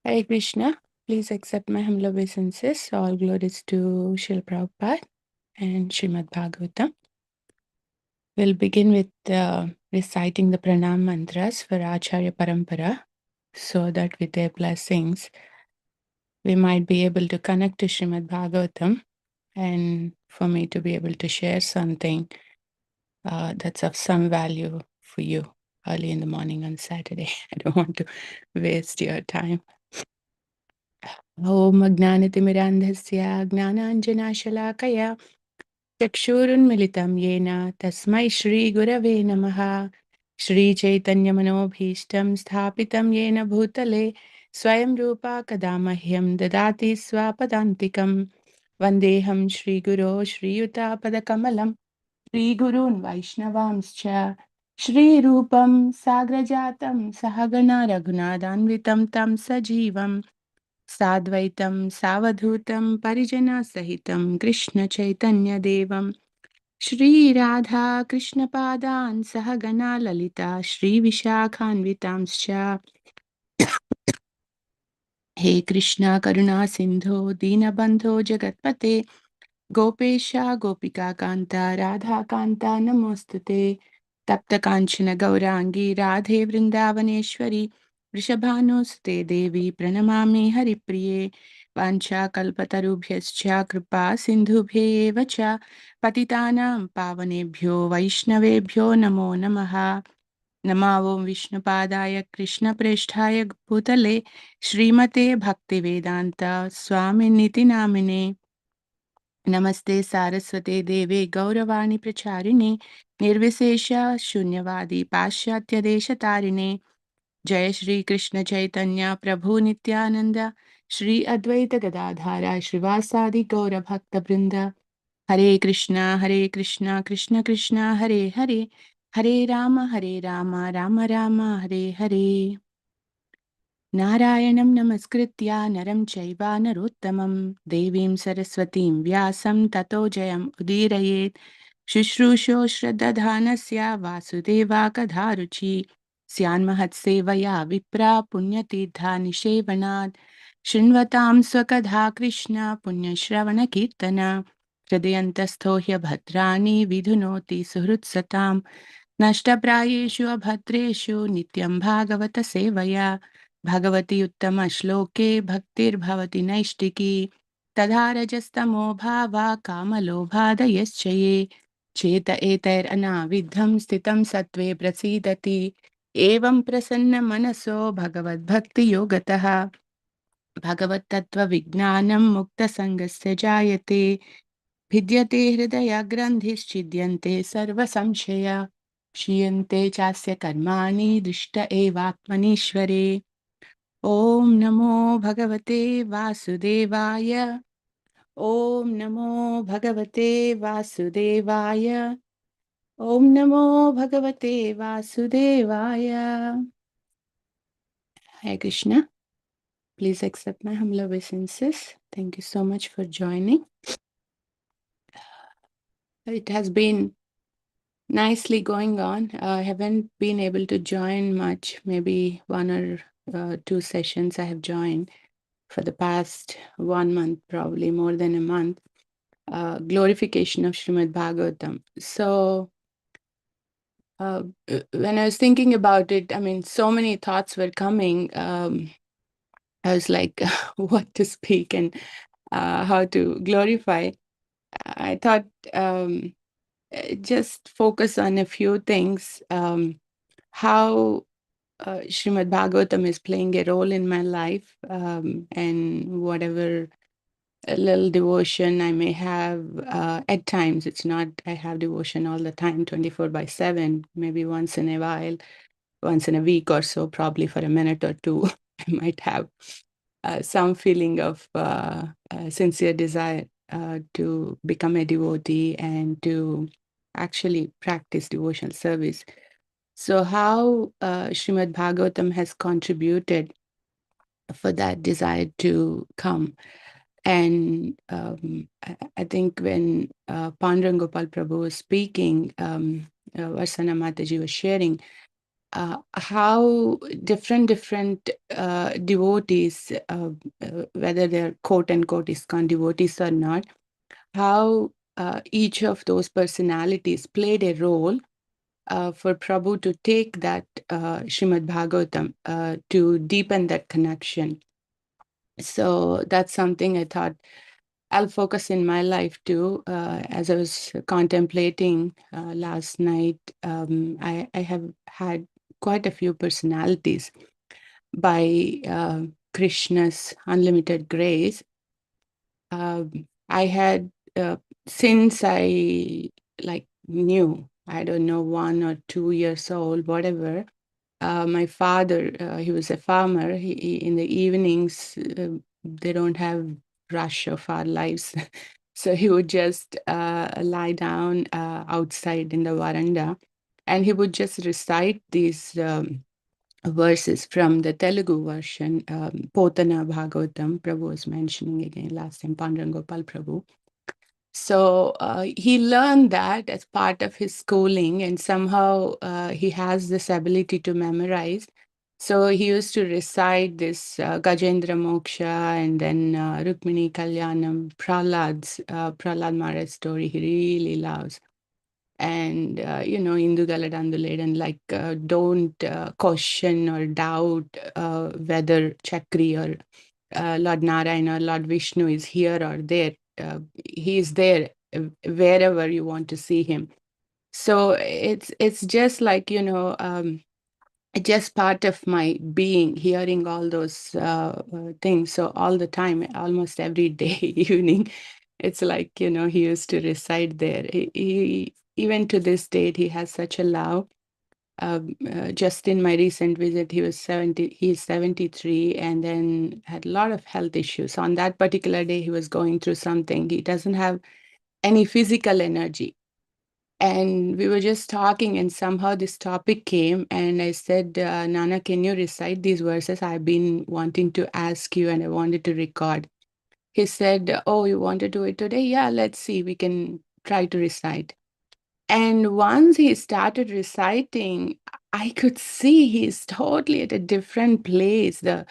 Hare Krishna. Please accept my humble obeisances. All glories to Srila Prabhupada and Srimad Bhagavatam. We'll begin with reciting the pranam mantras for Acharya Parampara so that with their blessings we might be able to connect to Srimad Bhagavatam and for me to be able to share something that's of some value for you early in the morning on Saturday. I don't want to waste your time. ॐ अज्ञानतिमिरान्धस्य ज्ञानाञ्जनाशलाकया चक्षुरुन्मिलितं येन तस्मै श्रीगुरवे नमः। श्रीचैतन्यमनोभीष्टं स्थापितं येन भूतले स्वयं रूपा कदा मह्यं ददाति स्वपदान्तिकं। वन्देऽहं श्रीगुरो श्रीयुतापदकमलं श्रीगुरून् वैष्णवांश्च श्रीरूपं साग्रजातं सहगणा रघुनाथान्वितं तं सजीवम् साद्वैतं सावधूतं परिजनसहितं कृष्णचैतन्यदेवं श्रीराधा कृष्णपादान् सहगणा ललिता श्रीविशाखान्वितांश्च। हे कृष्णा करुणा सिन्धो दीनबन्धो जगत्पते गोपेश गोपिकान्ता राधाकान्ता नमोऽस्तुते। तप्तकाञ्चन गौराङ्गी राधे वृन्दावनेश्वरी वृषभानुसुते देवी प्रणमामि हरिप्रिये। वाञ्छाकल्पतरुभ्यश्च कृपा सिन्धुभ्येव च पतितानां पावनेभ्यो वैष्णवेभ्यो नमो नमः। नमो विष्णुपादाय कृष्णप्रेष्ठाय भूतले श्रीमते भक्तिवेदान्त स्वामिनिति नामिने। नमस्ते सारस्वते देवे गौरवाणी प्रचारिणे निर्विशेष शून्यवादी पाश्चात्य देशतारिणे। जय श्री कृष्ण चैतन्य प्रभु नित्यानंद श्री अद्वैत गदाधारा श्रीवासादि गौर भक्त वृंद। हरे कृष्णा कृष्ण कृष्ण हरे हरे हरे राम राम राम हरे हरे। नारायणं नमस्कृत्य नरं चैव नरोत्तमं देवीं सरस्वतीं व्यासं ततो जयम् उदीरयेत्। शुश्रूषो श्रद्धानस्य वासुदेवाकधारुचि स्यान्महत्सेवया विप्रा पुण्यतीर्था निषेवनात्। शृण्वतां स्वकथा कृष्ण पुण्यश्रवणकीर्तन हृदयन्तस्थो ह्यभद्राणि विधुनोति सुहृत्सतां। नष्टप्रायेषु अभद्रेषु नित्यं भागवत सेवया भगवति उत्तमश्लोके भक्तिर्भवति नैष्टिकी। तथा रजस्तमो भावा कामलोभादयश्च ये चेत एतैरनाविद्धं स्थितं सत्त्वे प्रसीदति। एवं प्रसन्न मनसो भगवद्भक्तियोगतः भगवत्तत्त्वविज्ञानं मुक्तसङ्गस्य जायते। भिद्यते हृदयग्रन्थिश्छिद्यन्ते सर्वसंशया क्षीयन्ते चास्य कर्माणि दृष्ट एवात्मनीश्वरे। ॐ नमो भगवते वासुदेवाय। ॐ नमो भगवते वासुदेवाय। ॐ नमो भगवते वासुदेवाय। Hare Krishna. Please accept my humble obeisances. Thank you so much for joining. It has been nicely going on. I haven't been able to join much, maybe one or two sessions I have joined for the past 1 month, probably more than a month. Glorification of Srimad Bhagavatam. So when I was thinking about it, I mean, so many thoughts were coming. I was like, what to speak and how to glorify. I thought just focus on a few things. How Srimad Bhagavatam is playing a role in my life, and whatever a little devotion I may have at times. It's not I have devotion all the time, 24/7, maybe once in a while, once in a week or so, probably for a minute or two, I might have some feeling of sincere desire to become a devotee and to actually practice devotional service. So how Srimad Bhagavatam has contributed for that desire to come. And I think when Panduranga Gopal Prabhu was speaking, Varsana Mataji was sharing, how different devotees, whether they're quote unquote ISKCON devotees or not, how each of those personalities played a role for Prabhu to take that Srimad Bhagavatam to deepen that connection. So that's something I thought I'll focus in my life too. As I was contemplating last night, I have had quite a few personalities by Krishna's unlimited grace. I had, since I like knew, I don't know, 1 or 2 years old, whatever. My father, he was a farmer. In the evenings, they don't have rush of our lives. So he would just lie down outside in the veranda, and he would just recite these verses from the Telugu version, Potana Bhagavatam. Prabhu was mentioning again last time, Pandurangopal Prabhu. So he learned that as part of his schooling, and somehow he has this ability to memorize. So he used to recite this Gajendra Moksha and then Rukmini Kalyanam, Prahlad Maharaj story he really loves. And, Indu Galadanduled, and like, don't question or doubt whether Chakri or Lord Narayana or Lord Vishnu is here or there. He is there wherever you want to see him. So it's just like, just part of my being, hearing all those things. So all the time, almost every day, evening, it's like, he used to reside there. Even to this date, he has such a love. Just in my recent visit, he's 73 and then had a lot of health issues. On that particular day, he was going through something. He doesn't have any physical energy. And we were just talking, and somehow this topic came. And I said, Nana, can you recite these verses? I've been wanting to ask you, and I wanted to record. He said, oh, you want to do it today? Yeah, let's see. We can try to recite. And once he started reciting, I could see he's totally at a different place. The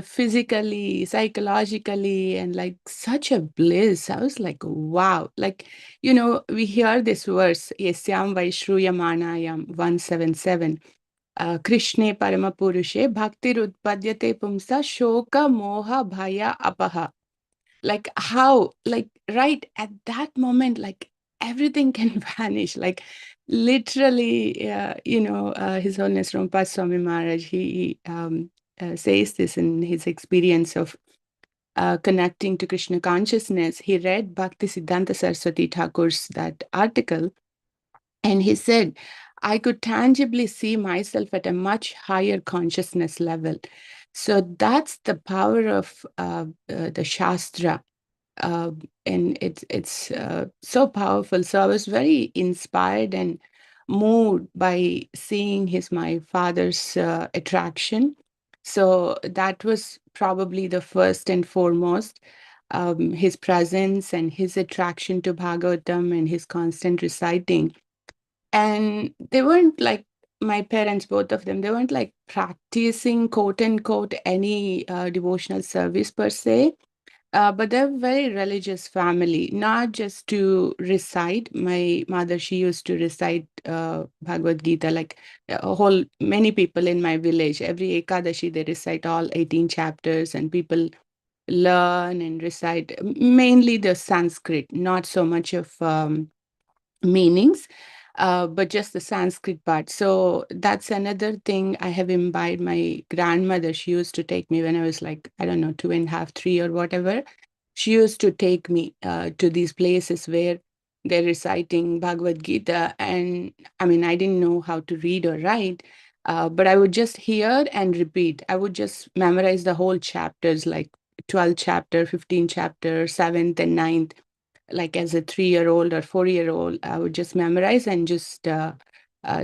physically, psychologically, and like such a bliss. I was like, wow. Like, we hear this verse, Yasyam Vaishruyamanayam 177. Krishne Paramapurushe Bhakti Utpadyate Pumsa Shoka Moha Bhaya Apaha. Like how, like right at that moment, like everything can vanish. Like literally, His Holiness Rompa Swami Maharaj, he says this in his experience of connecting to Krishna consciousness. He read Bhakti Siddhanta Saraswati Thakur's that article, and he said, I could tangibly see myself at a much higher consciousness level. So that's the power of the Shastra. Uh, and it's so powerful. So I was very inspired and moved by seeing my father's attraction. So that was probably the first and foremost, his presence and his attraction to Bhagavatam and his constant reciting. And they weren't like my parents, both of them, they weren't like practicing quote unquote any devotional service per se, but they're a very religious family, not just to recite. My mother, she used to recite Bhagavad Gita, like many people in my village, every Ekadashi, they recite all 18 chapters, and people learn and recite mainly the Sanskrit, not so much of meanings, but just the Sanskrit part. So that's another thing I have imbibed. My grandmother, she used to take me when I was like, I don't know, 2.5, 3 or whatever. She used to take me to these places where they're reciting Bhagavad Gita. And I mean, I didn't know how to read or write, but I would just hear and repeat. I would just memorize the whole chapters, like 12th chapter, 15th chapter, 7th and 9th. Like as a 3-year-old or 4-year-old, I would just memorize and just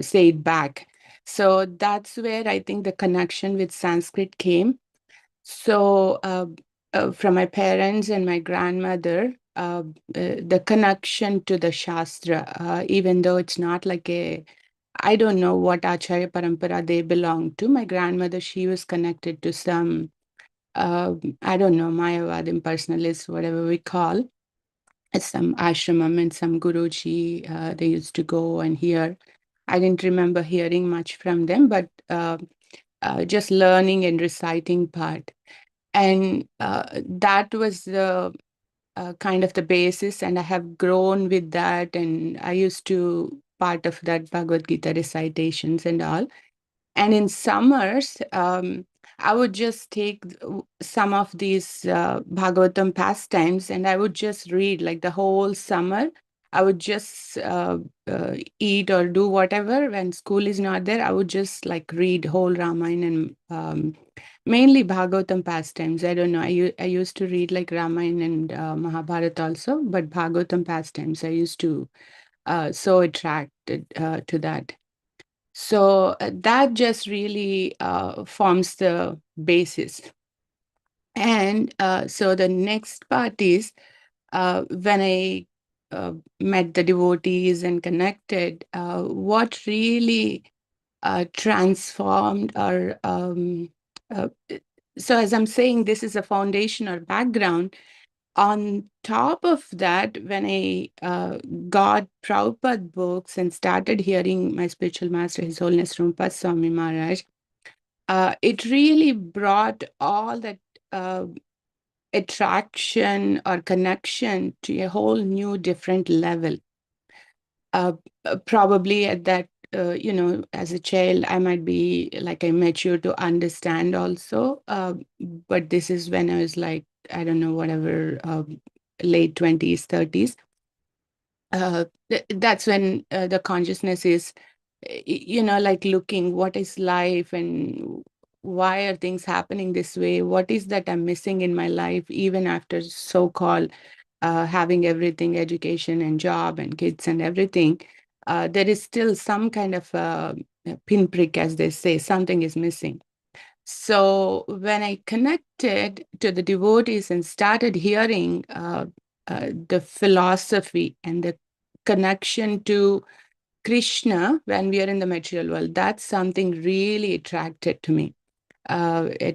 say it back. So that's where I think the connection with Sanskrit came. So from my parents and my grandmother, the connection to the Shastra, even though it's not like a I don't know what Acharya Parampara they belong to. My grandmother, she was connected to some, I don't know, Mayavadim personalists, whatever we call, some ashramam and some Guruji. They used to go and hear. I didn't remember hearing much from them, but just learning and reciting part. And that was the kind of the basis, and I have grown with that. And I used to part of that Bhagavad Gita recitations and all. And in summers, I would just take some of these Bhagavatam pastimes and I would just read like the whole summer. I would just eat or do whatever when school is not there. I would just like read whole Ramayana and mainly Bhagavatam pastimes. I don't know. I used to read like Ramayana and Mahabharata also, but Bhagavatam pastimes, I used to so attracted to that. So that just really forms the basis. And so the next part is when I met the devotees and connected, what really transformed or so as I'm saying, this is a foundation or background. On top of that, when I got Prabhupada books and started hearing my spiritual master, His Holiness Rumpa Swami Maharaj, it really brought all that uh, attraction or connection to a whole new, different level. Probably at that, as a child, I might be like immature to understand also. But this is when I was like, I don't know, whatever, late 20s, 30s. That's when the consciousness is, like looking what is life and why are things happening this way? What is that I'm missing in my life, even after so-called having everything, education and job and kids and everything, there is still some kind of pinprick, as they say, something is missing. So when I connected to the devotees and started hearing the philosophy and the connection to Krishna when we are in the material world, that's something really attracted me. Like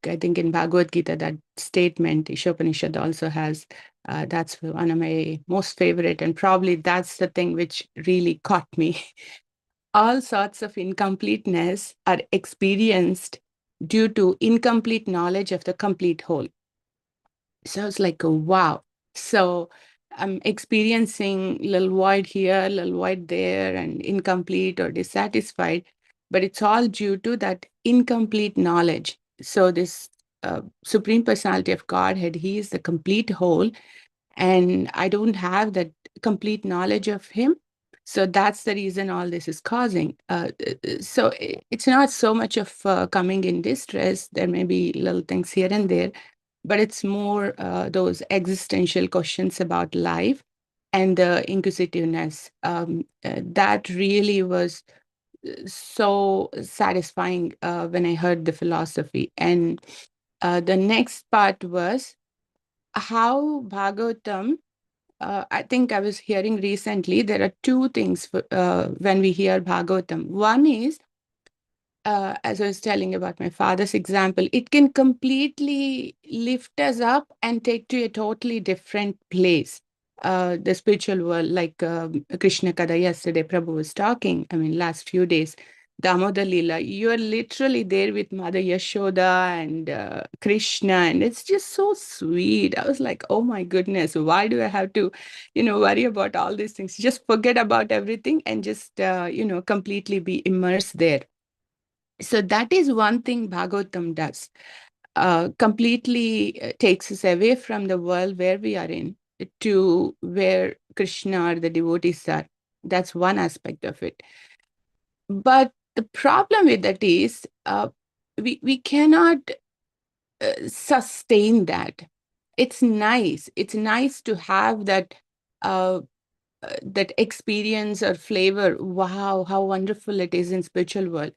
I think in Bhagavad Gita, that statement, Ishopanishad also has, that's one of my most favorite, and probably that's the thing which really caught me. All sorts of incompleteness are experienced due to incomplete knowledge of the complete whole. So it's like, wow. So I'm experiencing little void here, little void there, and incomplete or dissatisfied, but it's all due to that incomplete knowledge. So this Supreme Personality of Godhead, He is the complete whole, and I don't have that complete knowledge of Him. So that's the reason all this is causing. So it's not so much of coming in distress. There may be little things here and there, but it's more those existential questions about life and the inquisitiveness. That really was so satisfying when I heard the philosophy. And the next part was how Bhagavatam, I think I was hearing recently, there are two things when we hear Bhagavatam. One is, as I was telling about my father's example, it can completely lift us up and take to a totally different place. The spiritual world, like Krishna Kada yesterday, Prabhu was talking, I mean, last few days, Damodar Lila, you're literally there with Mother Yashoda and Krishna, and it's just so sweet. I was like, oh my goodness, why do I have to, worry about all these things? Just forget about everything and just, completely be immersed there. So that is one thing Bhagavatam does. Completely takes us away from the world where we are in to where Krishna or the devotees are. That's one aspect of it. But the problem with that is we cannot sustain that. It's nice. It's nice to have uh, that experience or flavor. Wow, how wonderful it is in spiritual world.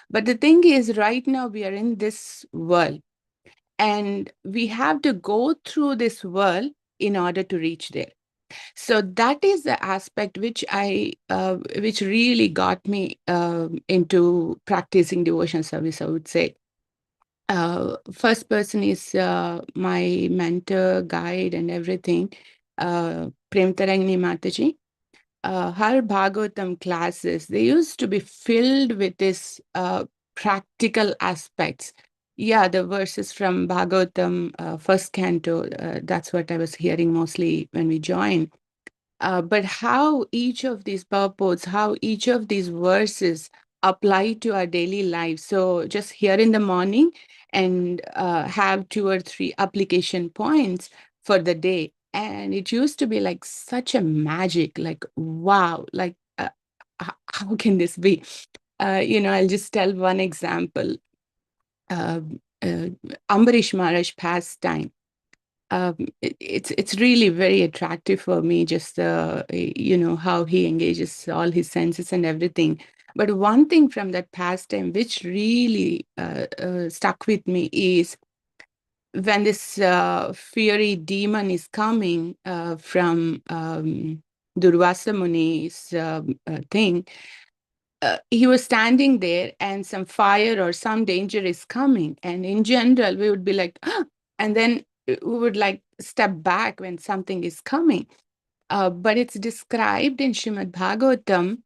But the thing is, right now we are in this world, and we have to go through this world in order to reach there. So that is the aspect which really got me into practicing devotion service, I would say. First person is my mentor, guide, and everything, Premtarangni Mataji. Her Bhagavatam classes, they used to be filled with this practical aspects. Yeah, the verses from Bhagavatam, first canto, that's what I was hearing mostly when we joined. But how each of these purports, how each of these verses apply to our daily life. So just here in the morning and have 2 or 3 application points for the day. And it used to be like such a magic, like, wow, like, how can this be? I'll just tell one example. Uh, uh, Ambarish Maharaj pastime, it's really very attractive for me, just how he engages all his senses and everything. But one thing from that pastime which really stuck with me is when this fiery demon is coming from Durvasa Muni's thing. He was standing there and some fire or some danger is coming. And in general, we would be like, "Ah," and then we would like step back when something is coming. But it's described in Srimad Bhagavatam,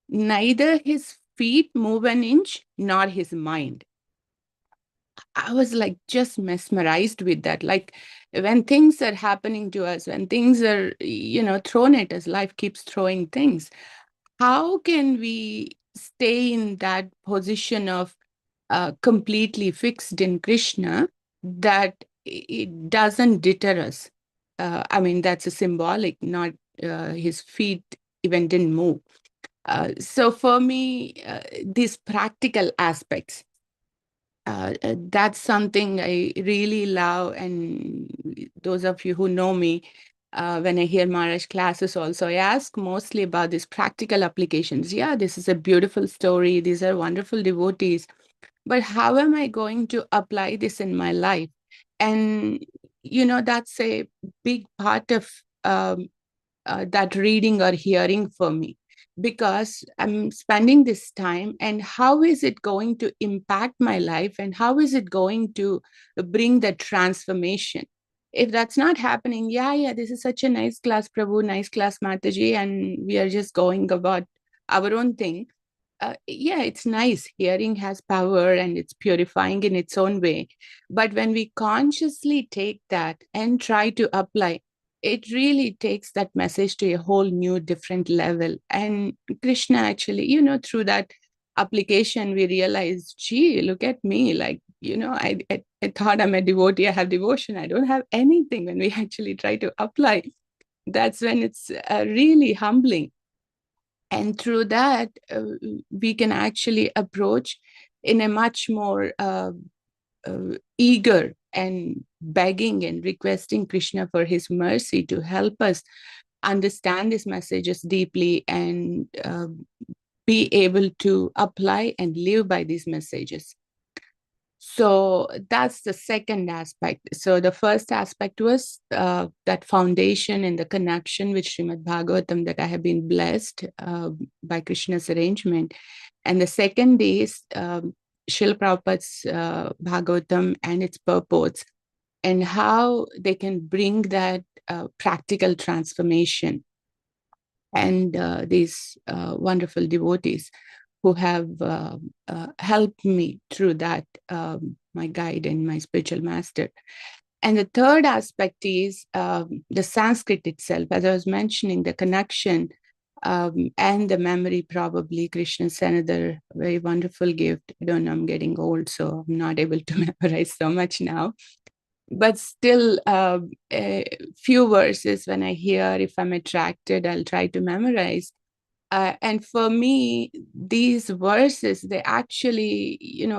neither his feet move an inch nor his mind. I was like just mesmerized with that. Like when things are happening to us, when things are, thrown at us, life keeps throwing things. How can we stay in that position of completely fixed in Krishna that it doesn't deter us? I mean, that's a symbolic, not his feet even didn't move. So for me, these practical aspects, that's something I really love. And those of you who know me, when I hear Maharaj classes also, I ask mostly about these practical applications. Yeah, this is a beautiful story. These are wonderful devotees. But how am I going to apply this in my life? And, that's a big part of that reading or hearing for me, because I'm spending this time, and how is it going to impact my life, and how is it going to bring the transformation? If that's not happening, yeah, this is such a nice class, Prabhu, nice class, Mataji, and we are just going about our own thing. Yeah, it's nice. Hearing has power and it's purifying in its own way. But when we consciously take that and try to apply, it really takes that message to a whole new, different level. And Krishna actually, through that application, we realized, gee, look at me. Like, I thought I'm a devotee, I have devotion. I don't have anything. When we actually try to apply, that's when it's really humbling. And through that, we can actually approach in a much more eager and begging and requesting Krishna for his mercy to help us understand these messages deeply and be able to apply and live by these messages. So that's the second aspect. So the first aspect was that foundation and the connection with Srimad Bhagavatam, that I have been blessed by Krishna's arrangement. And the second is Srila Prabhupada's Bhagavatam and its purports, and how they can bring that practical transformation. And these wonderful devotees who have helped me through that, my guide and my spiritual master. And the third aspect is the Sanskrit itself. As I was mentioning, the connection and the memory, probably Krishna's another very wonderful gift. I don't know, I'm getting old, so I'm not able to memorize so much now. But still, a few verses when I hear, if I'm attracted, I'll try to memorize. And for me, these verses, they actually,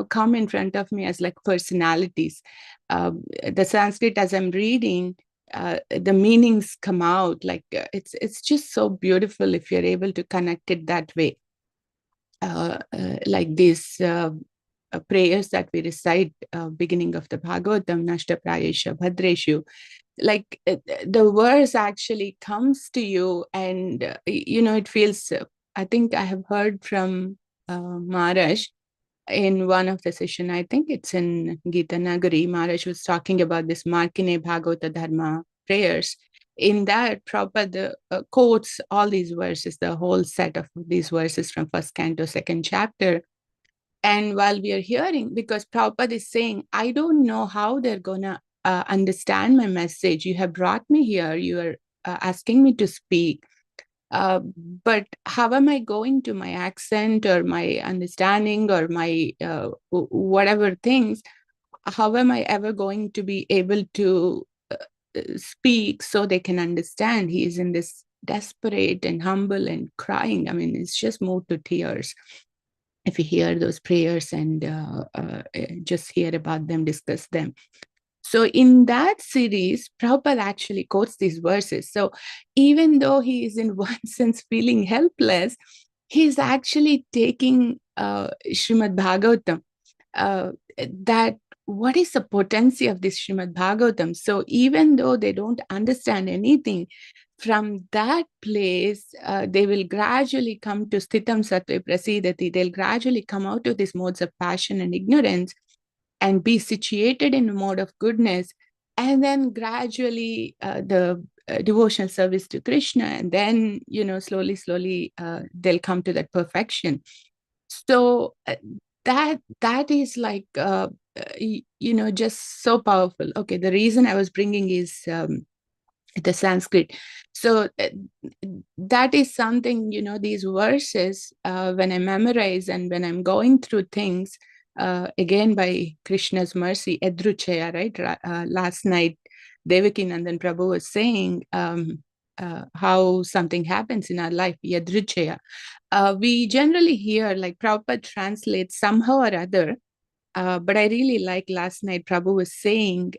come in front of me as like personalities. The Sanskrit, as I'm reading, the meanings come out like it's just so beautiful if you're able to connect it that way. Like these prayers that we recite beginning of the Bhagavatam, Nashta Prayesha Bhadreshu. like the verse actually comes to you, and it feels. I think I have heard from Maharaj in one of the session. I think it's in Gita Nagari. Maharaj was talking about this Markine Bhagavata Dharma prayers. In that, Prabhupada quotes all these verses, the whole set of these verses from first canto, second chapter. And while we are hearing, because Prabhupada is saying, I don't know how they're going to understand my message. You have brought me here. You are asking me to speak. Uh, but how am I going to my accent or my understanding or my whatever things? How am I ever going to be able to speak so they can understand? He is in this desperate and humble and crying. I mean, it's just moved to tears if you hear those prayers and just hear about them, discuss them. So in that series, Prabhupada actually quotes these verses. So even though he is in one sense feeling helpless, he's actually taking Srimad Bhagavatam, that what is the potency of this Srimad Bhagavatam. So even though they don't understand anything, from that place, they will gradually come to Sthitam Sattve Prasidati. They'll gradually come out of these modes of passion and ignorance and be situated in a mode of goodness. And then gradually the devotional service to Krishna. And then, slowly, slowly, they'll come to that perfection. So that is like, just so powerful. Okay, the reason I was bringing is the Sanskrit. So that is something, these verses, when I memorize and when I'm going through things, again, by Krishna's mercy, Edruchaya, right? Last night, Devaki Nandan Prabhu was saying how something happens in our life, Yadruchaya. We generally hear, like Prabhupada translates somehow or other, but I really like last night, Prabhu was saying,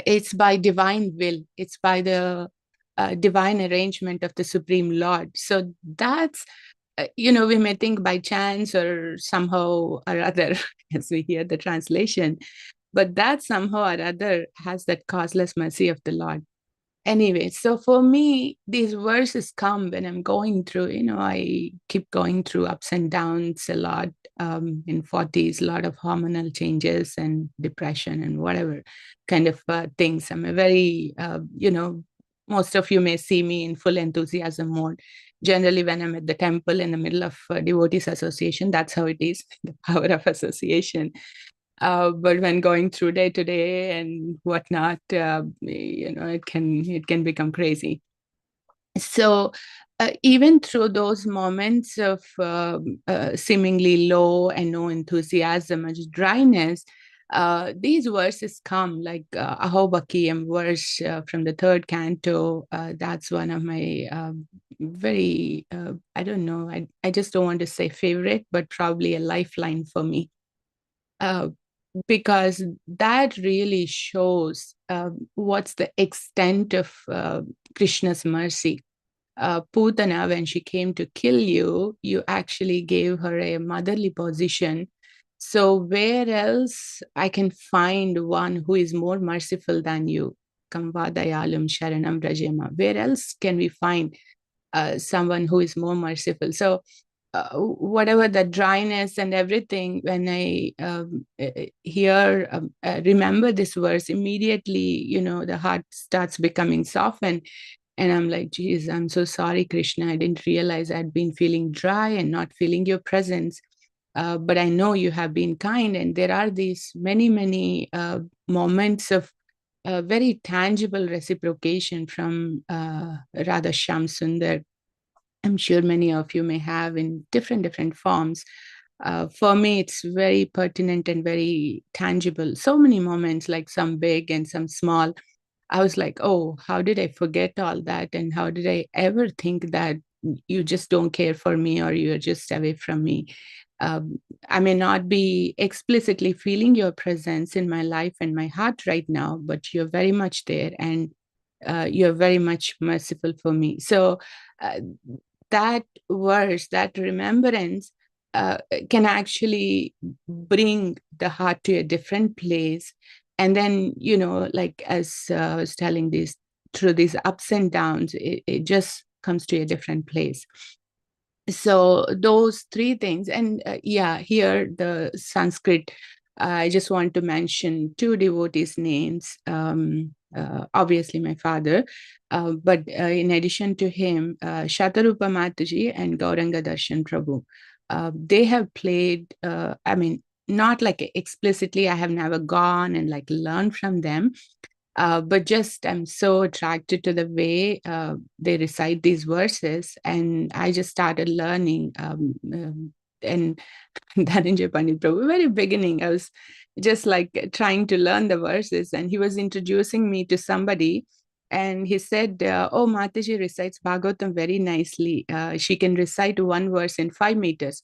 it's by divine will, it's by the divine arrangement of the Supreme Lord. So that's, we may think by chance or somehow or other as we hear the translation, but that somehow or other has that causeless mercy of the Lord. Anyway, so for me, these verses come when I'm going through, I keep going through ups and downs a lot, in 40s, a lot of hormonal changes and depression and whatever kind of things. I'm a very, most of you may see me in full enthusiasm mode. Generally, when I'm at the temple in the middle of devotees association, that's how it is, the power of association. But when going through day to day and whatnot, it can become crazy. So even through those moments of seemingly low and no enthusiasm, much dryness, these verses come, like Ahobakiyam verse from the third canto. That's one of my very, I don't know, I just don't want to say favorite, but probably a lifeline for me. Because that really shows what's the extent of Krishna's mercy. Putana, when she came to kill you, you actually gave her a motherly position. So where else I can find one who is more merciful than you? Kamvadayalum Sharanam Rajema. Where else can we find someone who is more merciful? So whatever the dryness and everything, when I hear, remember this verse, immediately, the heart starts becoming softened. And I'm like, geez, I'm so sorry, Krishna. I didn't realize I'd been feeling dry and not feeling your presence. But I know you have been kind. And there are these many, many moments of very tangible reciprocation from Radha Shyam Sundar. I'm sure many of you may have in different forms. For me, it's very pertinent and very tangible. So many moments, like some big and some small. I was like, oh, how did I forget all that? And how did I ever think that you just don't care for me or you're just away from me? I may not be explicitly feeling your presence in my life and my heart right now, but you're very much there and you're very much merciful for me. So uh, that verse, that remembrance, can actually bring the heart to a different place. And then, like as I was telling this, through these ups and downs, it just comes to a different place. So those three things. And yeah, here the Sanskrit, I just want to mention two devotees' names. Obviously, my father, but in addition to him, Shatarupa Mataji and Gauranga Darshan Prabhu. They have played, not like explicitly, I have never gone and like learned from them, but just I'm so attracted to the way they recite these verses, and I just started learning. And Dhananjay Pandit Prabhu, very beginning, I was just like trying to learn the verses, and he was introducing me to somebody, and he said, "Oh, Mataji recites Bhagavatam very nicely. She can recite one verse in 5 meters."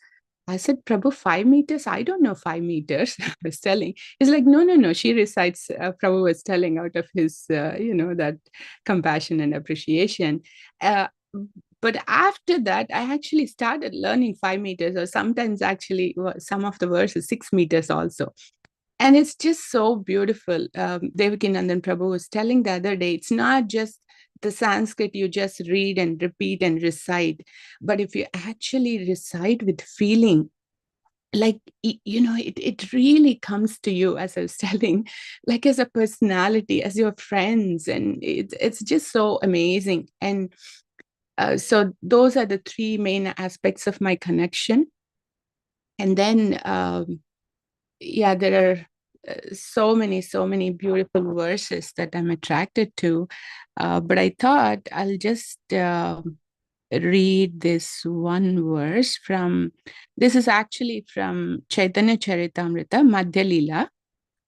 I said, "Prabhu, 5 meters? I don't know 5 meters." I was telling. He's like, "No, no, no. She recites." Prabhu was telling out of his, that compassion and appreciation. Uh, but after that, I actually started learning 5 meters, or sometimes actually some of the verses 6 meters also. And it's just so beautiful. Devakinandan Prabhu was telling the other day, it's not just the Sanskrit you just read and repeat and recite, but if you actually recite with feeling, like, it really comes to you, as I was telling, like as a personality, as your friends, and it's just so amazing. And so those are the three main aspects of my connection. And then, yeah, there are so many beautiful verses that I'm attracted to. But I thought I'll just read this one verse from, this is actually from Chaitanya Charitamrita, Madhya Lila,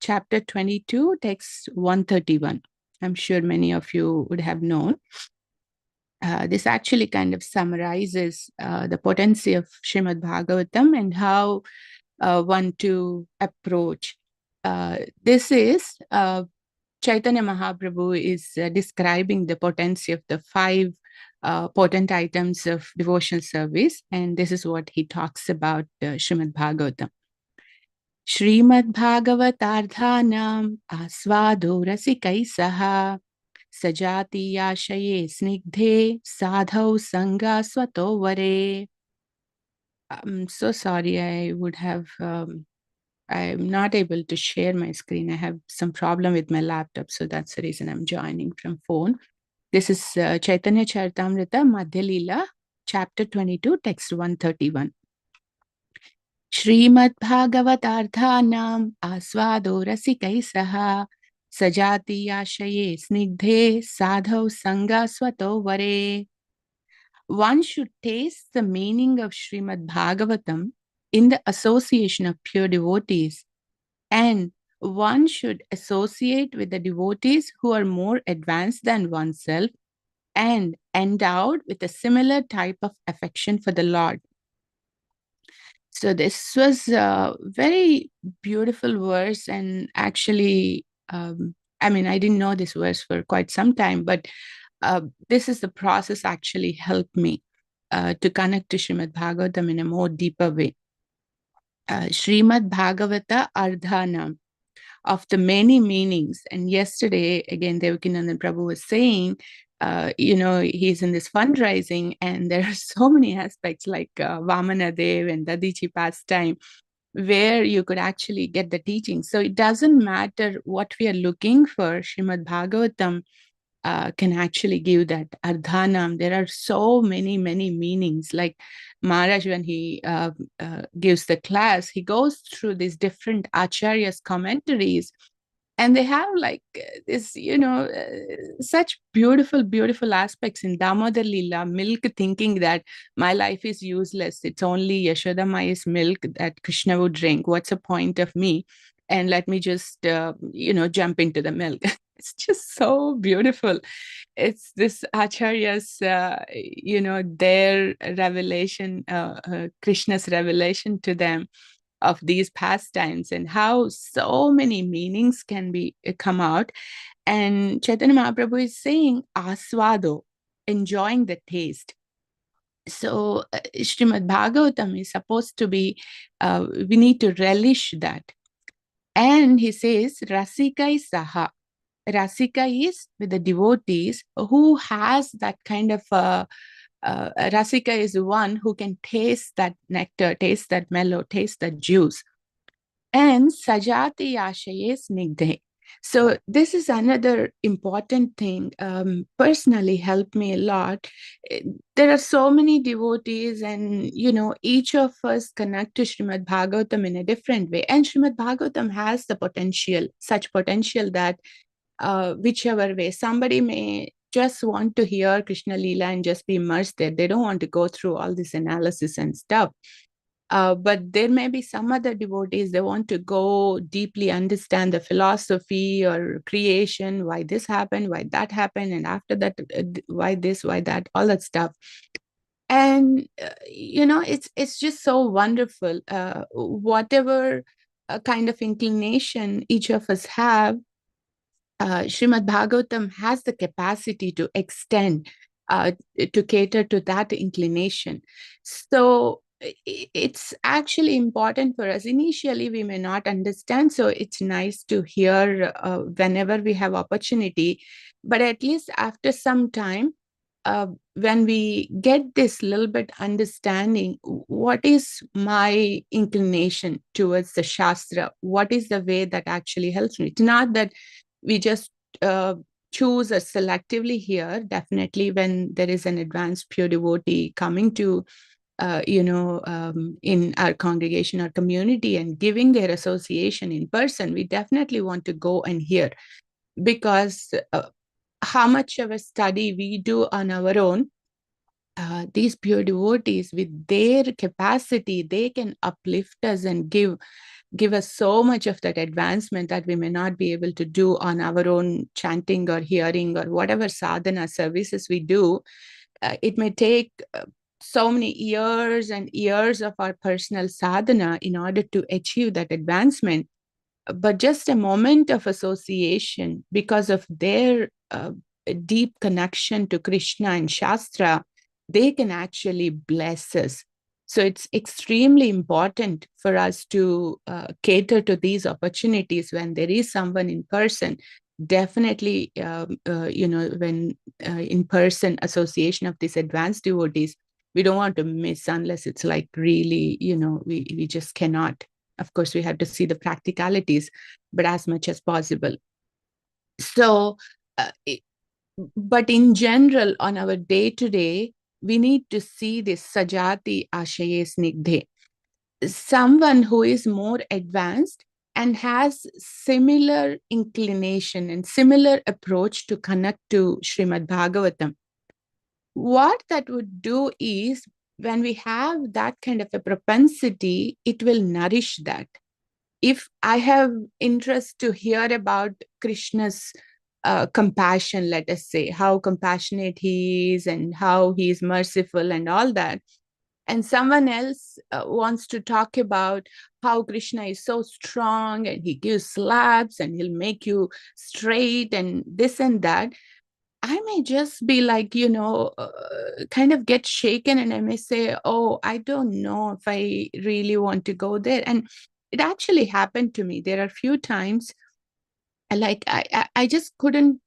chapter 22, text 131. I'm sure many of you would have known. This actually kind of summarizes the potency of Srimad Bhagavatam and how one to approach. This is Chaitanya Mahaprabhu is describing the potency of the five potent items of devotional service, and this is what he talks about Srimad Bhagavatam. Srimad Bhagavatarthanam asvado rasikai saha sajati yashaye snigdhe sadhau sanga swato vare. I'm so sorry, I'm not able to share my screen. I have some problem with my laptop, so that's the reason I'm joining from phone. This is Chaitanya Charitamrita, Madhya Lila, chapter 22, text 131. Srimad Bhagavatarthanam asvado rasikai saha sajati yashaye snigdhe sadhau sanga swato vare. One should taste the meaning of Srimad Bhagavatam in the association of pure devotees, and one should associate with the devotees who are more advanced than oneself and endowed with a similar type of affection for the Lord. So this was a very beautiful verse, and actually, I didn't know this verse for quite some time, but this is the process actually helped me to connect to Srimad Bhagavatam in a more deeper way. Srimad Bhagavata Ardhanam, of the many meanings. And yesterday, again, Devakinandan Prabhu was saying, he's in this fundraising, and there are so many aspects like Vamana Dev and Dadichi pastime, where you could actually get the teaching. So it doesn't matter what we are looking for, Srimad Bhagavatam can actually give that ardhanam. There are so many meanings. Like Maharaj, when he gives the class, he goes through these different acharyas commentaries, and they have like this, such beautiful aspects in Damodar Lila, milk thinking that my life is useless, it's only Yashoda Mai's milk that Krishna would drink, what's the point of me, and let me just jump into the milk. It's just so beautiful. It's this acharyas, their revelation, Krishna's revelation to them of these pastimes, and how so many meanings can be come out. And Chaitanya Mahaprabhu is saying aswado, enjoying the taste. So Srimad Bhagavatam is supposed to be, we need to relish that. And he says, Rasikai Saha. Rasika is with the devotees who has that kind of Rasika is one who can taste that nectar, taste that mellow, taste that juice. And Sajati Ashaye Snigdhe. So this is another important thing. Personally, helped me a lot. There are so many devotees, and each of us connect to Srimad Bhagavatam in a different way. And Srimad Bhagavatam has the potential, such potential that whichever way somebody may just want to hear Krishna Lila and just be immersed there. They don't want to go through all this analysis and stuff. But there may be some other devotees, they want to go deeply understand the philosophy or creation, why this happened, why that happened, and after that, why this, why that, all that stuff. And it's just so wonderful. Whatever kind of inclination each of us have, Srimad Bhagavatam has the capacity to extend, to cater to that inclination. So it's actually important for us. Initially, we may not understand, so it's nice to hear whenever we have opportunity. But at least after some time, when we get this little bit understanding, what is my inclination towards the Shastra? What is the way that actually helps me? It's not that we just uh, choose us selectively here. Definitely, when there is an advanced pure devotee coming to, in our congregation or community and giving their association in person, we definitely want to go and hear, because how much of a study we do on our own, these pure devotees with their capacity, they can uplift us and give us so much of that advancement that we may not be able to do on our own chanting or hearing or whatever sadhana services we do. It may take so many years and years of our personal sadhana in order to achieve that advancement. But just a moment of association, because of their deep connection to Krishna and Shastra, they can actually bless us. So it's extremely important for us to cater to these opportunities when there is someone in person. Definitely, when in person association of these advanced devotees, we don't want to miss unless it's like really, we just cannot. Of course, we have to see the practicalities, but as much as possible. So, but in general, on our day to day, we need to see this Sajati Ashaye Snigdhe, someone who is more advanced and has similar inclination and similar approach to connect to Srimad Bhagavatam. What that would do is, when we have that kind of a propensity, it will nourish that. If I have interest to hear about Krishna's compassion, let us say, how compassionate he is and how he is merciful and all that, and someone else wants to talk about how Krishna is so strong and he gives slaps and he'll make you straight and this and that, I may just be like, kind of get shaken, and I may say, oh, I don't know if I really want to go there. And it actually happened to me. There are a few times, like I just couldn't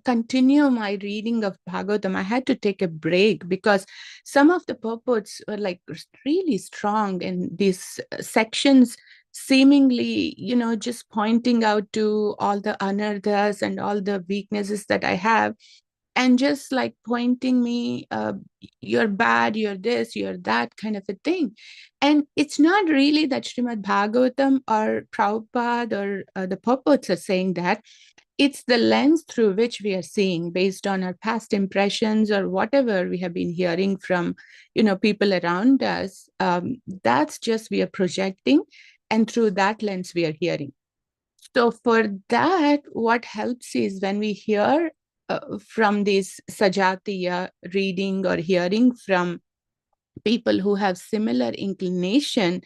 continue my reading of Bhagavatam. I had to take a break because some of the purports were like really strong, and these sections seemingly, just pointing out to all the anarthas and all the weaknesses that I have, and just like pointing me, you're bad, you're this, you're that, kind of a thing. And it's not really that Srimad Bhagavatam or Prabhupada or the purports are saying that. It's the lens through which we are seeing based on our past impressions or whatever we have been hearing from, people around us. That's just we are projecting, and through that lens we are hearing. So for that, what helps is when we hear from this Sajatiya, reading or hearing from people who have similar inclination,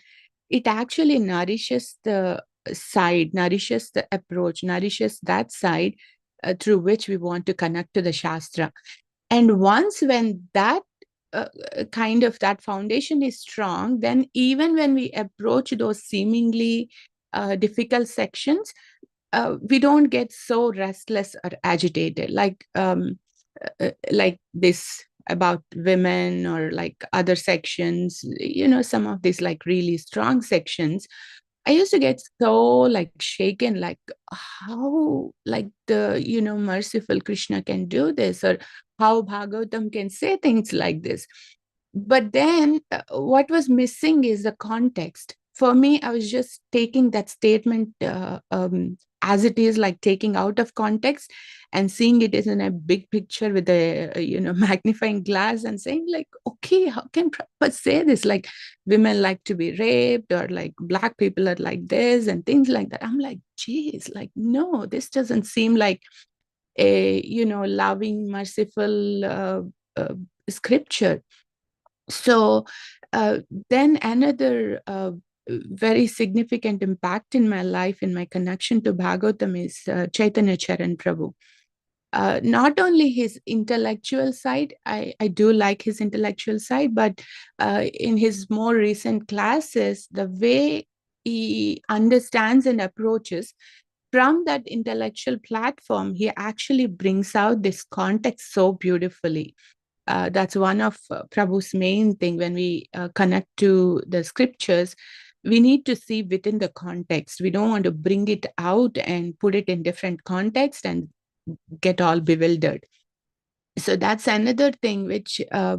it actually nourishes the side, nourishes the approach, nourishes that side through which we want to connect to the Shastra. And once when that kind of that foundation is strong, then even when we approach those seemingly difficult sections, we don't get so restless or agitated like this about women, or like other sections, some of these like really strong sections. I used to get so like shaken, like how like the merciful Krishna can do this, or how Bhagavatam can say things like this. But then what was missing is the context. For me, I was just taking that statement as it is, like taking out of context and seeing it as in a big picture with a magnifying glass, and saying like, okay, how can Prabhupada say this? Like women like to be raped, or like black people are like this and things like that. I'm like, geez, like no, this doesn't seem like a loving, merciful scripture. So uh, then another very significant impact in my life, in my connection to Bhagavatam, is Chaitanya Charan Prabhu. Not only his intellectual side, I do like his intellectual side, but in his more recent classes, the way he understands and approaches from that intellectual platform, he actually brings out this context so beautifully. That's one of Prabhu's main thing. When we connect to the scriptures, we need to see within the context. We don't want to bring it out and put it in different context and get all bewildered. So that's another thing which uh,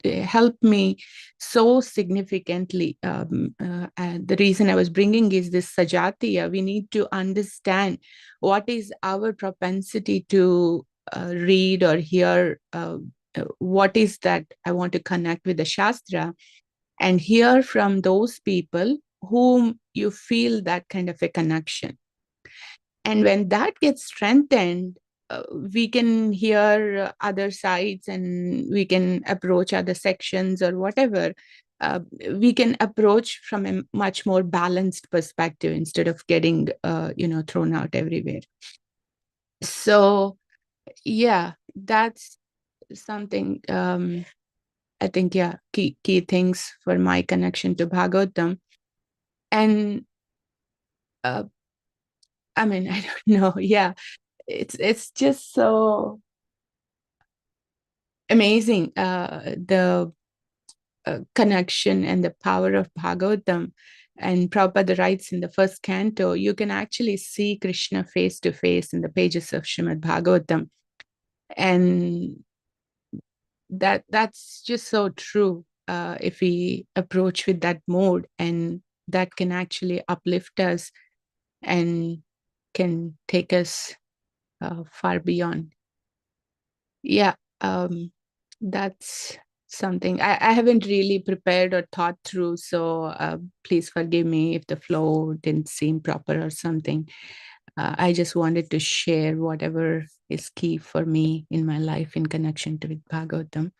helped me so significantly. The reason I was bringing is this Sajatiya. We need to understand what is our propensity to read or hear. What is that I want to connect with the Shastra, and hear from those people whom you feel that kind of a connection. And when that gets strengthened, we can hear other sides, and we can approach other sections or whatever. We can approach from a much more balanced perspective instead of getting thrown out everywhere. So yeah, that's something, I think, yeah, key things for my connection to Bhagavatam. And I mean, I don't know, yeah, it's just so amazing, the connection and the power of Bhagavatam. And Prabhupada writes in the first canto, you can actually see Krishna face to face in the pages of Srimad Bhagavatam. And that's just so true, if we approach with that mode, and that can actually uplift us and can take us far beyond. Yeah, that's something I haven't really prepared or thought through. So please forgive me if the flow didn't seem proper or something. I just wanted to share whatever is key for me in my life in connection to with Bhagavatam.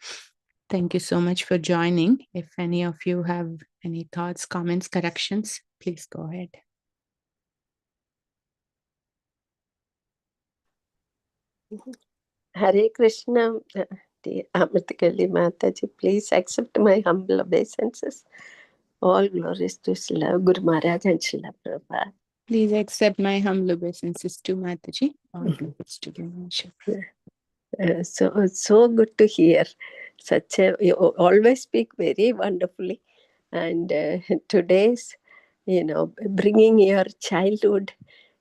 Thank you so much for joining. If any of you have any thoughts, comments, corrections, please go ahead. Hare Krishna, dear Amrita-keli Mataji, please accept my humble obeisances. All glories to Srila Guru Maharaj and Srila Prabhupada. Please accept my humble obeisances to Mataji. All glories to Guru Maharaj. So good to hear. You always speak very wonderfully. And today's, bringing your childhood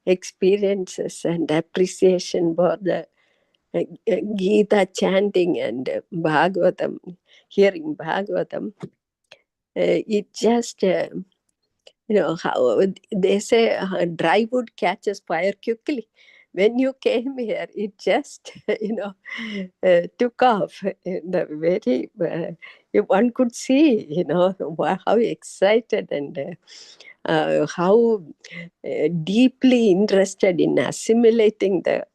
experiences and appreciation for the Gita chanting and Bhagavatam, hearing Bhagavatam, it just, how they say dry wood catches fire quickly. When you came here, it just, took off. The very, one could see, how excited and how deeply interested in assimilating the,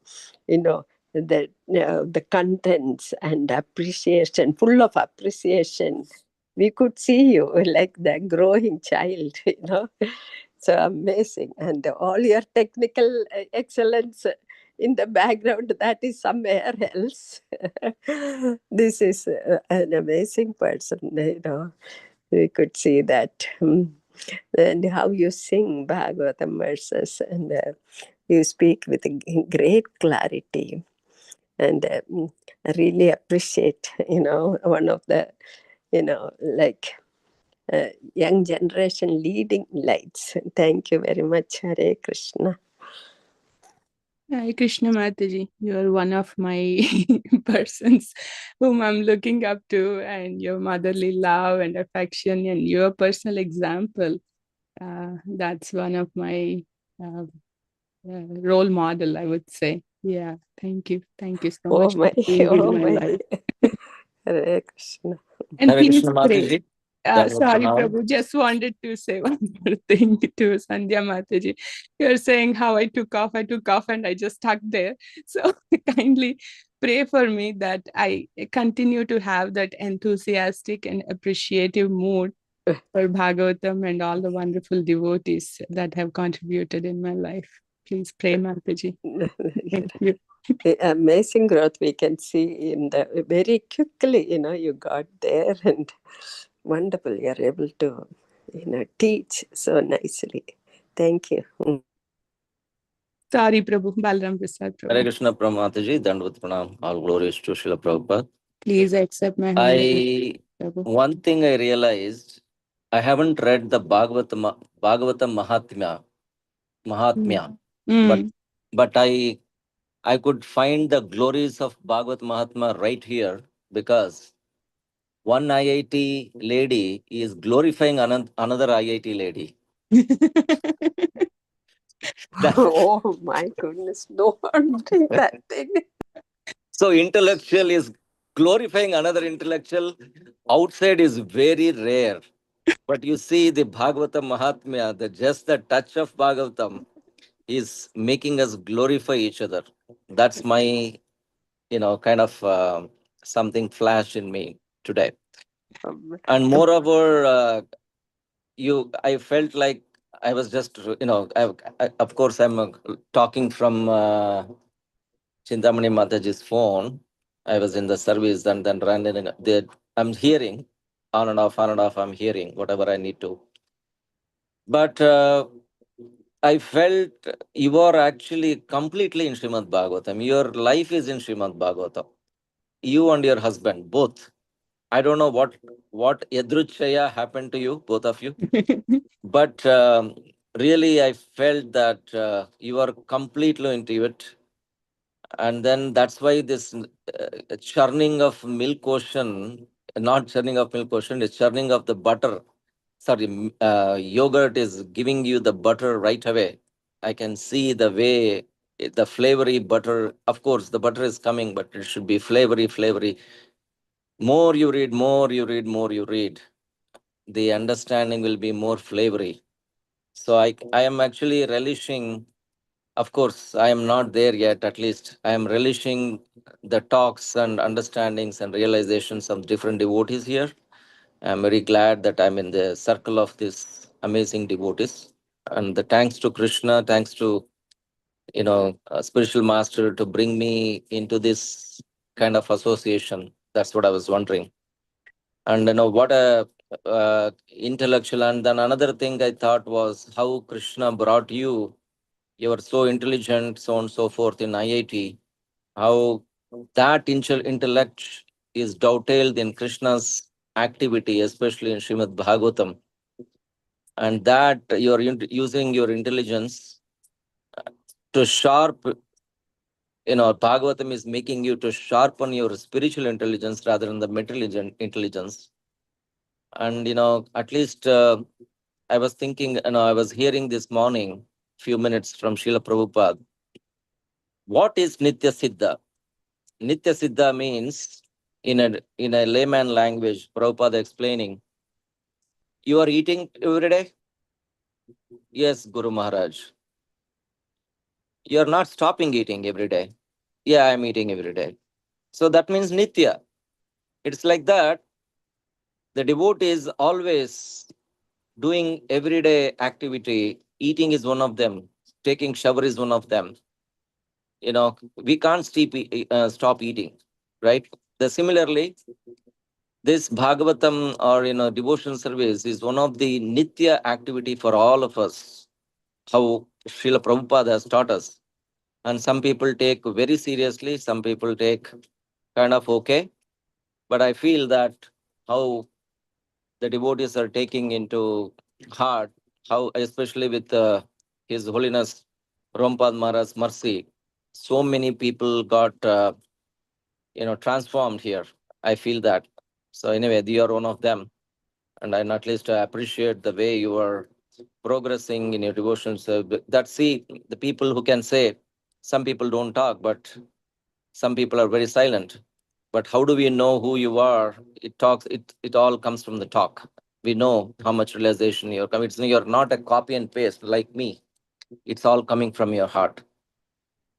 the contents and appreciation, full of appreciation. We could see you like the growing child, So amazing. And all your technical excellence in the background, that is somewhere else. This is an amazing person, We could see that. and how you sing Bhagavatam verses, and you speak with great clarity. And I really appreciate, one of the, like young generation leading lights. Thank you very much. Hare Krishna. Hi, Krishna Mataji. You're one of my persons whom I'm looking up to, and your motherly love and affection, and your personal example. That's one of my uh, role model, I would say. Yeah, thank you. Thank you so Oh much for my, being in oh my my. life. Hare Krishna. And Hare please Krishna pray. Mataji. Dandavat Sorry, Pranam. Prabhu, just wanted to say one more thing to Sandhya Mataji. You're saying how I took off, and I just stuck there. So kindly pray for me that I continue to have that enthusiastic and appreciative mood for Bhagavatam and all the wonderful devotees that have contributed in my life. Please pray, Mataji. Thank you. The amazing growth we can see in the very quickly, you got there, and wonderful. You're able to, teach so nicely. Thank you. Sorry, Prabhu. Balaram Prasad, Hare Prabhu. Krishna Mataji. Dandavat Pranam. All glories to Srila Prabhupada. Please accept my humble Prabhu. One thing I realized, I haven't read the Bhagavatam Mahatmya, but Mm. but I could find the glories of Bhagavat Mahatma right here, because one IIT lady is glorifying another IIT lady. That, Oh my goodness, don't do that thing. so intellectual is glorifying another intellectual. Outside is very rare. But you see the Bhagavatam Mahatmya, just the touch of Bhagavatam is making us glorify each other. That's my, kind of something flash in me today. Um, And moreover, I felt like I was just, of course, I'm talking from Chintamani Mataji's phone. I was in the service and then ran in. I'm hearing on and off, I'm hearing whatever I need to. But I felt you are actually completely in Srimad Bhagavatam. Your life is in Srimad Bhagavatam. You and your husband, both. I don't know what Yadruchaya happened to you, both of you. But really, I felt that you are completely into it. And then that's why this churning of milk ocean, not churning of milk ocean, it's churning of the butter. Sorry, yogurt is giving you the butter right away. I can see the way the flavory butter, of course, the butter is coming, but it should be flavory. More you read, more you read, the understanding will be more flavory. So I am actually relishing. Of course, I am not there yet. At least I am relishing the talks and understandings and realizations of different devotees here. I'm very glad that I'm in the circle of these amazing devotees. And the thanks to Krishna, thanks to a spiritual master to bring me into this kind of association. That's what I was wondering. And what a intellectual. And then another thing I thought was how Krishna brought you. You were so intelligent, so on and so forth in IIT. How that intellect is dovetailed in Krishna's activity, especially in Srimad Bhagavatam, and that you're using your intelligence to sharp. Bhagavatam is making you to sharpen your spiritual intelligence rather than the material intelligence. And at least I was thinking, I was hearing this morning, few minutes from Srila Prabhupada. What is Nitya Siddha? Nitya Siddha means, in a layman language, Prabhupada explaining, you are eating every day? Yes, Guru Maharaj. You are not stopping eating every day. Yeah, I'm eating every day. So that means Nitya. It's like that. The devotee is always doing everyday activity. Eating is one of them. Taking shower is one of them. We can't stop eating, right? Similarly, this Bhagavatam or devotion service is one of the Nitya activity for all of us. How Srila Prabhupada has taught us. And some people take very seriously, some people take kind of okay. But I feel that how the devotees are taking into heart, how especially with His Holiness Rampad Maharaj's mercy, so many people got transformed here. I feel that. So anyway, you are one of them, and I at least appreciate the way you are progressing in your devotions. That see the people who can say, some people don't talk, but some people are very silent. But how do we know who you are? It talks. It all comes from the talk. We know how much realization you're coming. You're not a copy and paste like me. It's all coming from your heart.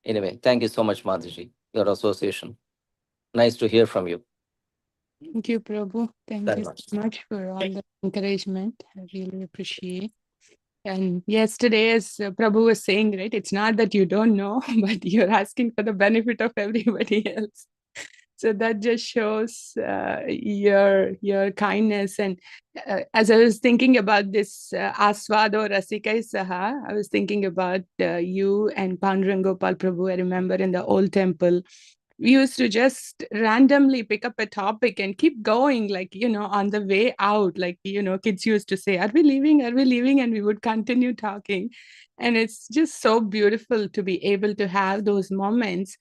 Anyway, thank you so much, Madhiji. Your association. Nice to hear from you. Thank you, Prabhu. Thank Very you much. so much for all the encouragement. I really appreciate. And yesterday, as Prabhu was saying, right, it's not that you don't know, but you're asking for the benefit of everybody else. So that just shows your kindness. And as I was thinking about this Aswado Rasikai Saha, I was thinking about you and Panduranga Gopal Prabhu. I remember in the old temple, we used to just randomly pick up a topic and keep going, like, on the way out, like, kids used to say, are we leaving? Are we leaving? And we would continue talking. And it's just so beautiful to be able to have those moments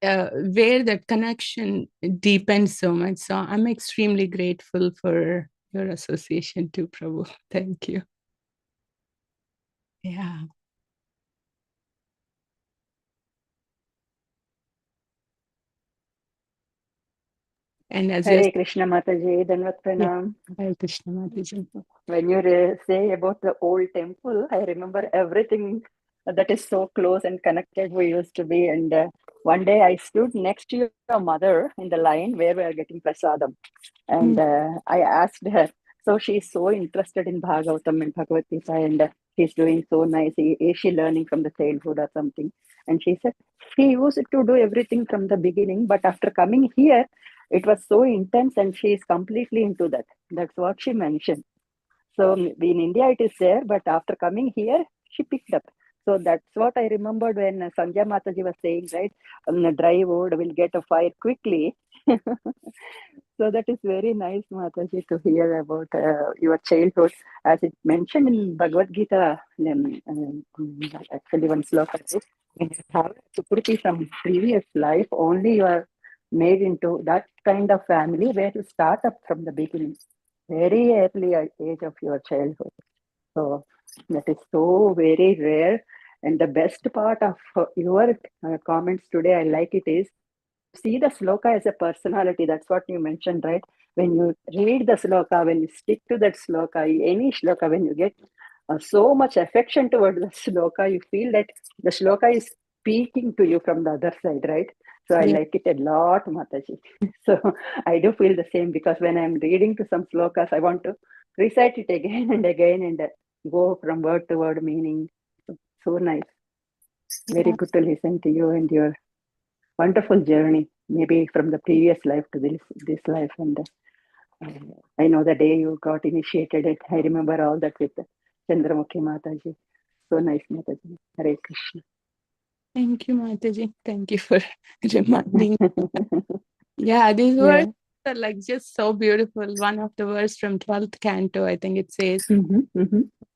where that connection deepens so much. So I'm extremely grateful for your association too, Prabhu. Thank you. Yeah. And as Hare Krishna Mataji, Danvat yeah, Pranam. Hare Krishna Mataji. When you say about the old temple, I remember everything that is so close and connected we used to be. And one day I stood next to your mother in the line where we are getting prasadam. And I asked her, so she's so interested in Bhagavatam and Bhagavad Gita, and she's doing so nice. Is she learning from the childhood or something? And she said, she used to do everything from the beginning, but after coming here, it was so intense and she is completely into that. That's what she mentioned. So in India it is there, but after coming here, she picked up. So that's what I remembered when Sanjay Mataji was saying, right? Dry wood will get a fire quickly. So that is very nice, Mataji, to hear about your childhood. As it mentioned in Bhagavad Gita, actually one sloka, when you have Sukriti from previous life, only you are made into that kind of family where you start up from the beginning, very early age of your childhood. So that is so very rare. And the best part of your comments today, I like it, is you see the sloka as a personality. That's what you mentioned, right? When you read the sloka, when you stick to that sloka, any sloka, when you get so much affection towards the sloka, you feel that the sloka is speaking to you from the other side, right? So I Yeah. like it a lot, Mataji. So I do feel the same, because when I'm reading to some slokas, I want to recite it again and again and go from word to word meaning. So nice. Very good to listen to you and your wonderful journey, maybe from the previous life to this life. And I know the day you got initiated it, I remember all that with Chandramukhi Mataji. So nice, Mataji. Hare Krishna. Thank you, Mataji. Thank you for reminding. Yeah, these Yeah. words are like just so beautiful. One of the verse from 12th canto, I think it says,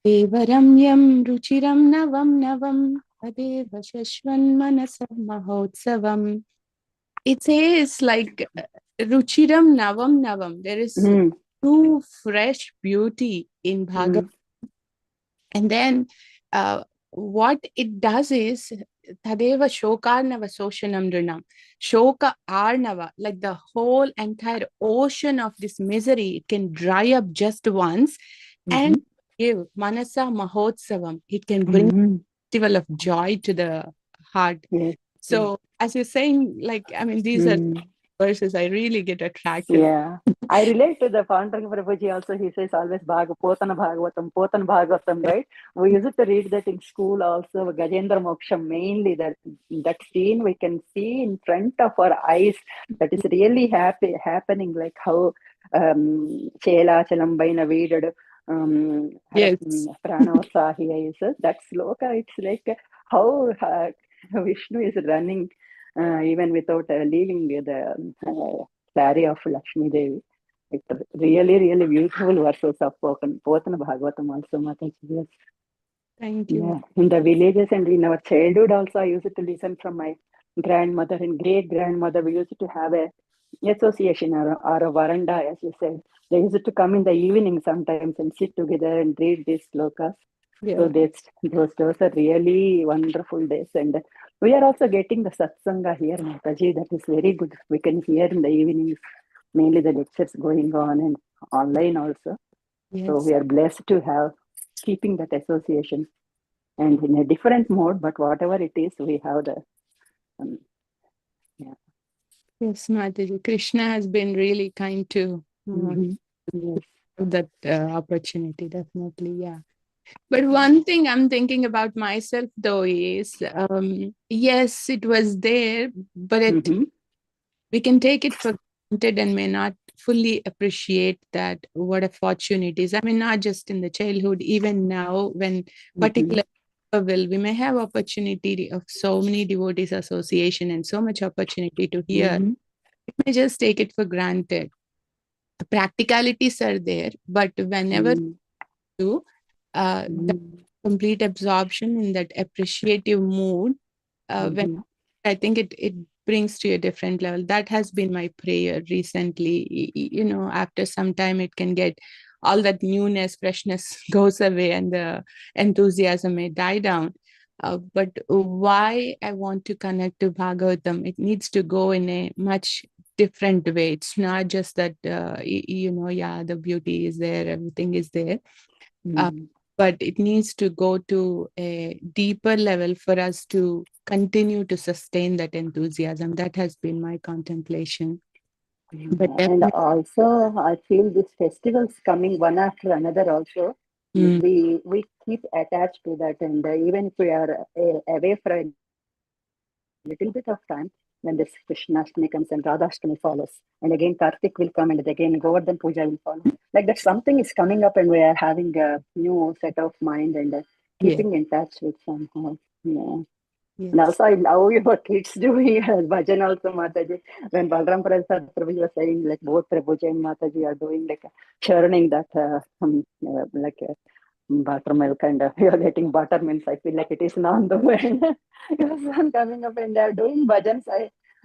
Devaramyam ruchiram navam navam adeva shashvan manasam mahotsavam. It says like ruchiram navam navam. There is true fresh beauty in Bhagavad. And then what it does is Tadeva Shokarnava Soshanam Drinam. Shoka Arnava, like the whole entire ocean of this misery, it can dry up just once and give Manasa Mahotsavam. It can bring a festival of joy to the heart. Yes. So, as you're saying, like, I mean, these are verses I really get attracted. Yeah. I relate to the Panduranga Prabhuji also. He says always Potana Bhagavatam, right? We used to read that in school also, Gajendra Moksham, mainly that scene we can see in front of our eyes. That is really happening, like how Chela Chalambaina Vedad Yes. Pranavasahi is that sloka. It's like how Vishnu is running even without leaving the sari of Lakshmi Devi. It's really, really beautiful verses of both in Bhagavatam also, Mataji. Yes. Thank you. Yeah, in the villages and in our childhood also, I used to listen from my grandmother and great grandmother. We used to have a association or a veranda, as you said. They used to come in the evening sometimes and sit together and read these slokas. So Yeah. those are really wonderful days. And we are also getting the satsanga here, Mataji. That is very good. We can hear in the evenings, mainly the lectures going on and online also. So Yes. we are blessed to have keeping that association and in a different mode, but whatever it is, we have the um, yeah. Yes, Mataji. Krishna has been really kind to Mm-hmm. Yes. that opportunity, definitely. Yeah. But one thing I'm thinking about myself though is, yes, it was there, but Mm-hmm. we can take it for granted and may not fully appreciate that what a fortune it is. I mean, not just in the childhood, even now, when Mm-hmm. particular we may have opportunity of so many devotees association and so much opportunity to hear. Mm-hmm. We may just take it for granted. The practicalities are there, but whenever Mm-hmm. you the complete absorption in that appreciative mood, when Mm-hmm. I think it brings to a different level. That has been my prayer recently. You know, after some time, it can get all that newness, freshness goes away, and the enthusiasm may die down. But why I want to connect to Bhagavatam, it needs to go in a much different way. It's not just that, you know, yeah, the beauty is there, everything is there. Uh, Mm-hmm. but it needs to go to a deeper level for us to continue to sustain that enthusiasm. That has been my contemplation. But And definitely, also, I feel these festivals coming one after another. Also, mm, we keep attached to that, and even if we are away for a little bit of time, when this Krishnashtami comes and Radhashtami follows, and again Kartik will come, and again Govardhan Puja will follow. Like that, something is coming up, and we are having a new set of mind and yeah, keeping in touch with somehow. Yeah. And yes, also, I love your kids doing bhajan also, Mataji. When Balram Prasad Prabhu was saying, like both Prabhuji and Mataji are doing like churning that, like buttermilk, and you're getting buttermilk. I feel like it is now the way. Your son coming up and they're doing bhajans.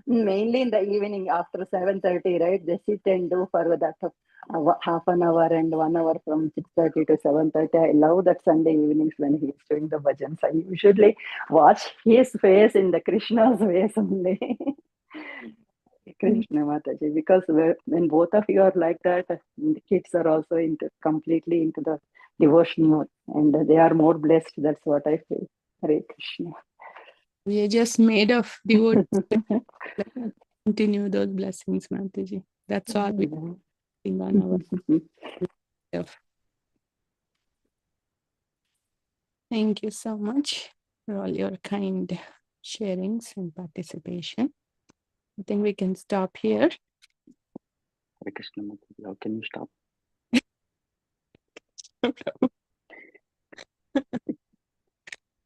Mainly in the evening after 7:30, right? They sit and do for that half an hour and 1 hour from 6:30 to 7:30. I love that Sunday evenings when he's doing the bhajans. I usually watch his face in the Krishna's face only. mm, Krishna Mataji, because when both of you are like that, the kids are also into completely into the devotion mode, and they are more blessed. That's what I feel. Hare Krishna. we are just made of devotees. Let's continue those blessings, Mataji. That's all we think on our life. Thank you so much for all your kind sharings and participation. I think we can stop here. Hare Krishna Mataji, how can you stop?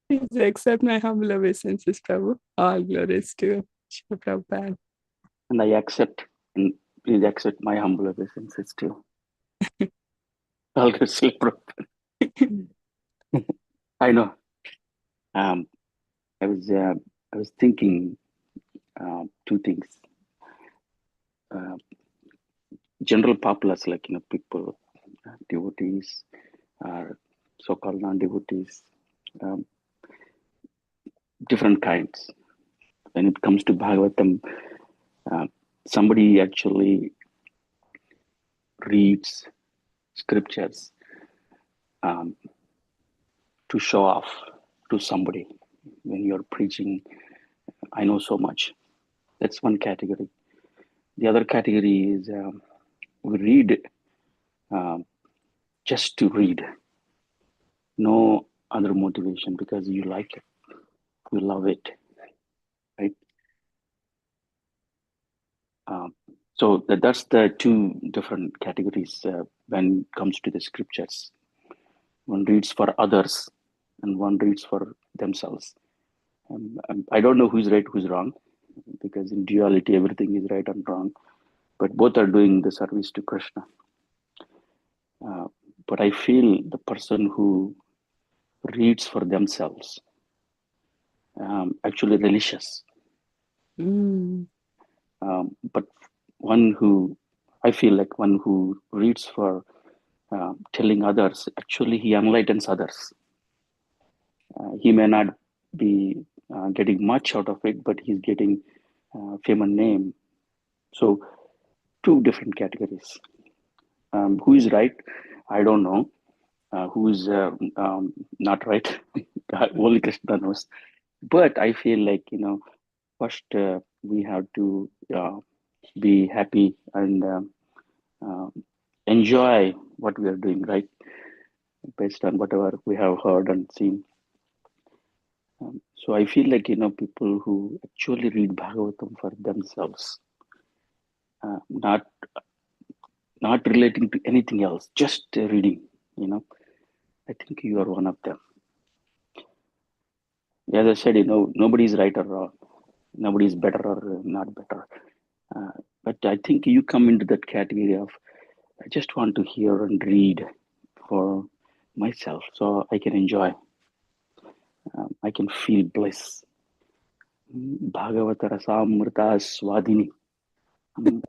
Please accept my humble obeisances, Prabhu. All glories to Shri Prabhupada. And I accept, and please accept my humble obeisances too. All good, Srila Prabhupada. I know. I was thinking two things. General populace, like people, devotees, so-called non-devotees, different kinds. When it comes to Bhagavatam, somebody actually reads scriptures to show off to somebody. When you're preaching, I know so much. That's one category. The other category is we read just to read, no other motivation, because you like it, you love it, right? So that's the two different categories when it comes to the scriptures. One reads for others and one reads for themselves. I don't know who's right, who's wrong, because in duality, everything is right and wrong. But both are doing the service to Krishna. But I feel the person who reads for themselves actually religious. But one who, I feel like one who reads for telling others, actually he enlightens others. He may not be getting much out of it, but he's getting fame and name. So two different categories. Who is right? I don't know. Who is not right? Only Krishna knows. But I feel like, first we have to be happy and enjoy what we are doing, right? Based on whatever we have heard and seen. So I feel like, people who actually read Bhagavatam for themselves, not relating to anything else, just reading, I think you are one of them. As I said, nobody is right or wrong. Nobody is better or not better. But I think you come into that category of, I just want to hear and read for myself so I can enjoy. I can feel bliss. Bhagavata rasa amrita swadini.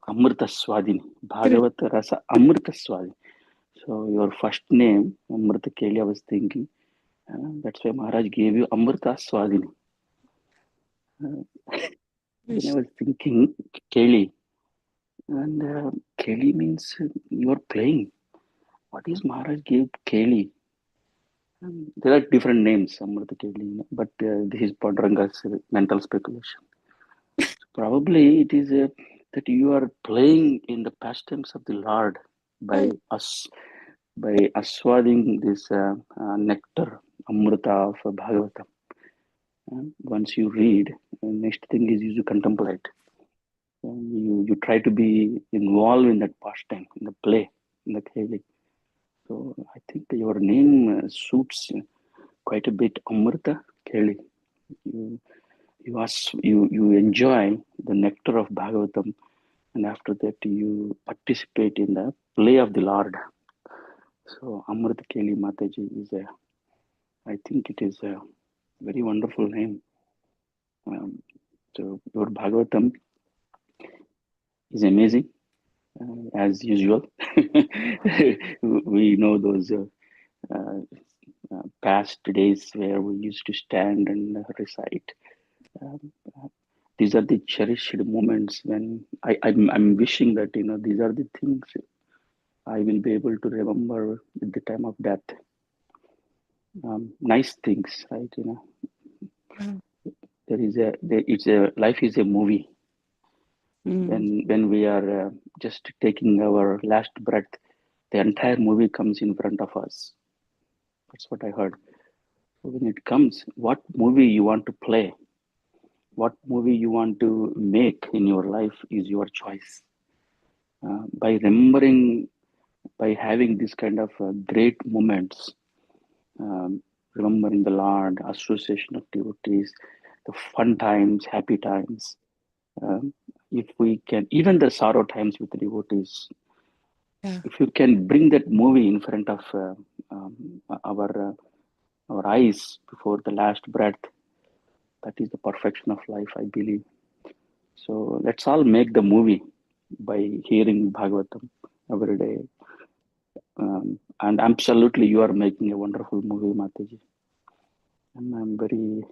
Amrita swadini. Bhagavata rasa amrita swadini. So your first name, Amrita-keli, I was thinking. That's why Maharaj gave you Amrita swadini. Then I was thinking, Keli. And Keli means you are playing. What is Maharaj gave Keli? There are different names, Amrita-keli, but this is Panduranga's mental speculation. So probably it is that you are playing in the pastimes of the Lord by aswading this nectar, Amrita of Bhagavatam. Once you read, next thing is you contemplate. You try to be involved in that pastime, in the play, in the keli. So I think your name suits quite a bit, Amrita-keli. You enjoy the nectar of Bhagavatam, and after that you participate in the play of the Lord. So Amrita-keli Mataji is I think it is a very wonderful name. So your Bhagavatam is amazing, as usual. We know those past days where we used to stand and recite. These are the cherished moments when I'm wishing that these are the things I will be able to remember at the time of death. Nice things, right? Life is a movie. When we are just taking our last breath, the entire movie comes in front of us. That's what I heard. So when it comes, what movie you want to play, what movie you want to make in your life is your choice. By remembering, by having this kind of great moments, remembering the Lord, association of devotees, the fun times, happy times, if we can, even the sorrow times with the devotees, if you can bring that movie in front of our eyes before the last breath, that is the perfection of life, I believe. So let's all make the movie by hearing Bhagavatam every day. And absolutely, you are making a wonderful movie, Mataji. And I'm very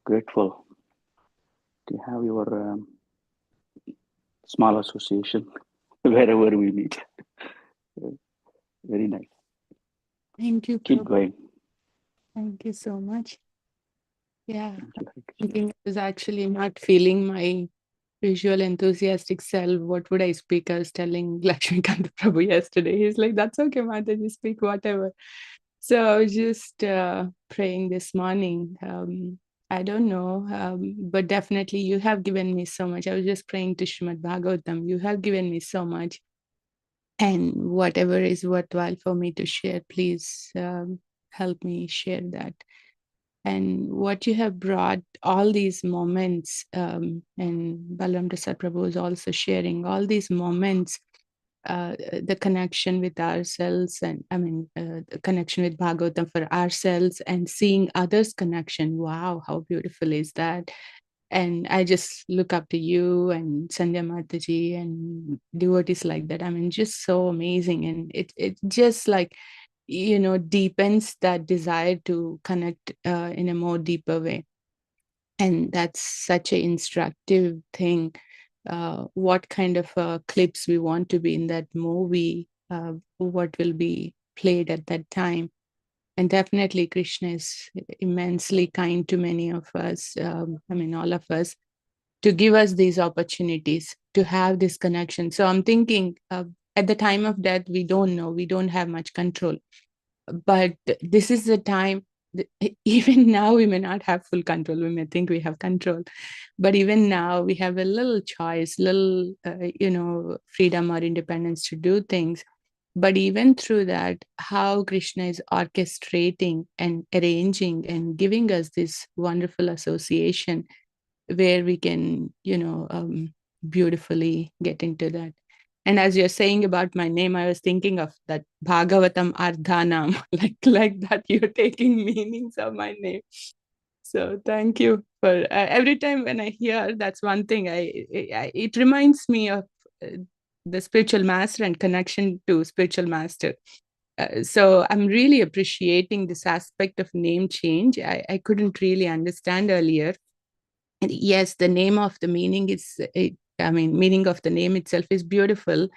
grateful to have your small association wherever we meet. Very nice. Thank you. Keep going. Thank you so much. Yeah, Thank you. I was actually not feeling my usual enthusiastic self. What would I speak? I was telling Lakshmikant Prabhu yesterday. He's like, that's okay, Mataji, speak whatever. So I was just praying this morning. I don't know, but definitely you have given me so much. I was just praying to Srimad Bhagavatam. You have given me so much. And whatever is worthwhile for me to share, please help me share that. And what you have brought, all these moments, and Balaram Prasad Prabhu is also sharing all these moments, the connection with ourselves, and the connection with Bhagavatam for ourselves, and seeing others' connection. Wow, how beautiful is that? And I just look up to you and Sandhya Mataji and devotees like that. I mean, just so amazing. And it just like, deepens that desire to connect in a more deeper way. And that's such an instructive thing. What kind of clips we want to be in that movie, what will be played at that time. And definitely Krishna is immensely kind to many of us, all of us, to give us these opportunities to have this connection. So I'm thinking at the time of death, we don't know, we don't have much control. But this is the time, even now we may not have full control. We may think we have control. But even now we have a little choice, little, freedom or independence to do things. But even through that, how Krishna is orchestrating and arranging and giving us this wonderful association where we can, beautifully get into that. And as you're saying about my name, I was thinking of that Bhagavatam Ardhanam, like that you're taking meanings of my name. So thank you for every time when I hear, that's one thing it reminds me of the spiritual master and connection to spiritual master. So I'm really appreciating this aspect of name change. I couldn't really understand earlier. And yes, the name of the meaning is, meaning of the name itself is beautiful.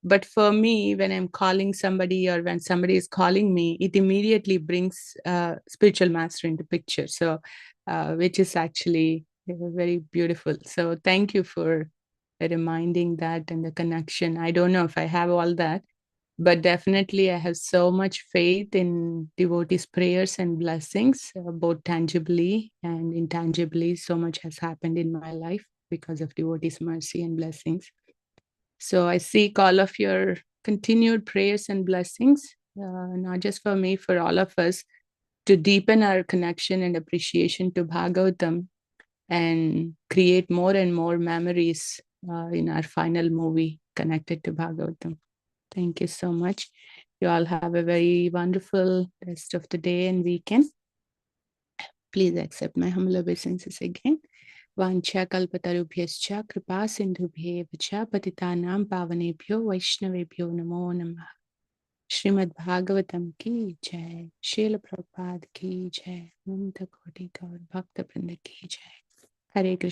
But for me, when I'm calling somebody or when somebody is calling me, it immediately brings spiritual master into picture. So, which is actually very beautiful. So thank you for reminding that and the connection. I don't know if I have all that, but definitely I have so much faith in devotees' prayers and blessings, both tangibly and intangibly. So much has happened in my life because of devotees' mercy and blessings. So I seek all of your continued prayers and blessings, not just for me, for all of us, to deepen our connection and appreciation to Bhagavatam and create more and more memories in our final movie connected to Bhagavatam. Thank you so much. You all have a very wonderful rest of the day and weekend. Please accept my humble obeisances again. Vancha kalpatarubhyascha kripa sindhubhyev cha patitanam pavanebhyo vaishnavebhyo namo namah. Srimad Bhagavatam ki jai. Srila Prabhupada ki jai. Nanda Koti Gaur Bhakta Vrinda ki jai. Hare Krishna.